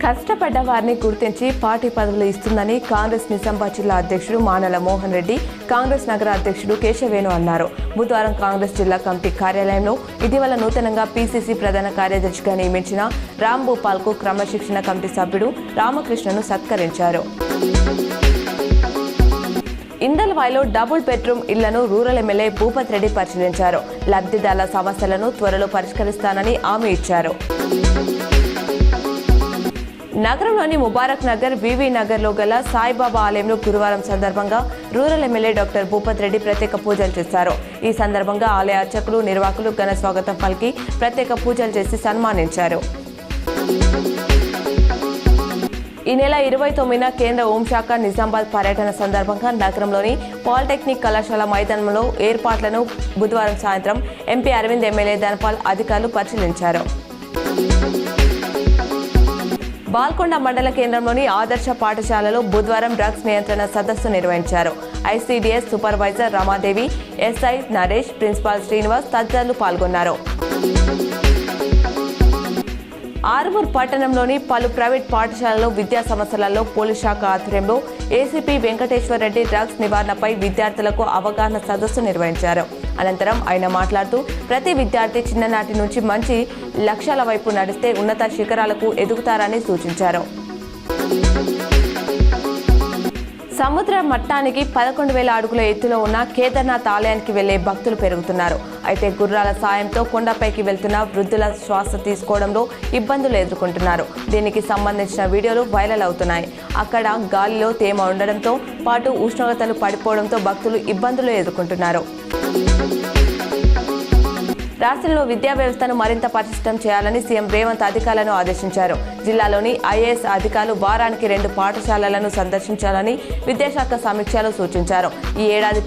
కష్టపడ్డ వారిని గుర్తించి పార్టీ పదవులు ఇస్తుందని కాంగ్రెస్ నిజామాబాద్ జిల్లా అధ్యక్షుడు మానల మోహన్ రెడ్డి, కాంగ్రెస్ నగర అధ్యక్షుడు కేశవేణు అన్నారు. బుధవారం కాంగ్రెస్ జిల్లా కమిటీ కార్యాలయంలో ఇటీవల నూతనంగా పీసీసీ ప్రధాన కార్యదర్శిగా నియమించిన రామ్ భూపాల్ కు క్రమశిక్షణ కమిటీ సభ్యుడు రామకృష్ణను సత్కరించారు. ఇందల్వాయిలో డబుల్ బెడ్రూమ్ ఇళ్లను రూరల్ ఎమ్మెల్యే భూపత్ రెడ్డి పరిశీలించారు. లబ్ధిదారుల సమస్యలను త్వరలో పరిష్కరిస్తానని హామీ ఇచ్చారు. నగరంలోని ముబారక్ నగర్, వివి నగర్లో గల సాయిబాబా ఆలయంలో గురువారం సందర్భంగా rural MLA doctor Bhupath Reddy ప్రత్యేక పూజలు చేశారు. ఈ సందర్భంగా ఆలయ అర్చకులు, నిర్వాహకులు ఘన స్వాగతం పలికి ప్రత్యేక పూజలు చేసి సన్మానించారు. ఈ నెల 29న కేంద్ర హోంశాఖ నిజామాబాద్ పర్యటన సందర్భంగా నగరంలోని పాలిటెక్నిక్ కళాశాల మైదానంలో ఏర్పాట్లను బుధవారం సాయంత్రం ఎంపీ అరవింద్, ఎమ్మెల్యే ధనపాల్ అధికారులు పరిశీలించారు. బాల్కొండ మండల కేంద్రంలోని ఆదర్శ పాఠశాలలో బుధవారం డ్రగ్స్ నియంత్రణ సదస్సు నిర్వహించారు. ICDS supervisor Ramadevi, SI Naresh, principal Srinivas తదితరులు పాల్గొన్నారు. ఆరుమూర్ పట్టణంలోని పలు ప్రైవేట్ పాఠశాలల్లో విద్యా సంస్థలలో పోలీస్ శాఖ ఆధ్వర్యంలో ఏసీపీ వెంకటేశ్వర్ రెడ్డి డ్రగ్స్ నివారణపై విద్యార్థులకు అవగాహన సదస్సు నిర్వహించారు. అనంతరం ఆయన మాట్లాడుతూ ప్రతి విద్యార్థి చిన్ననాటి నుంచి మంచి లక్ష్యాల వైపు నడిస్తే ఉన్నత శిఖరాలకు ఎదుగుతారని సూచించారు. సముద్ర మట్టానికి 11,000 అడుగుల ఎత్తులో ఉన్న కేదార్నాథ్ ఆలయానికి వెళ్లే భక్తులు పెరుగుతున్నారు. అయితే గుర్రాల సాయంతో కొండపైకి వెళ్తున్న వృద్ధుల శ్వాస తీసుకోవడంలో ఇబ్బందులు ఎదుర్కొంటున్నారు. దీనికి సంబంధించిన వీడియోలు వైరల్ అవుతున్నాయి. అక్కడ గాలిలో తేమ ఉండడంతో పాటు ఉష్ణోగ్రతలు పడిపోవడంతో భక్తులు ఇబ్బందులు ఎదుర్కొంటున్నారు. రాష్ట్రంలో విద్యా వ్యవస్థను మరింత పటిష్టం చేయాలని సీఎం రేవంత్ అధికారులను ఆదేశించారు. జిల్లాలోని ఐఏఎస్ అధికారులు వారానికి 2 పాఠశాలలను సందర్శించాలని విద్యాశాఖ సమీక్షలో సూచించారు. ఈ ఏడాది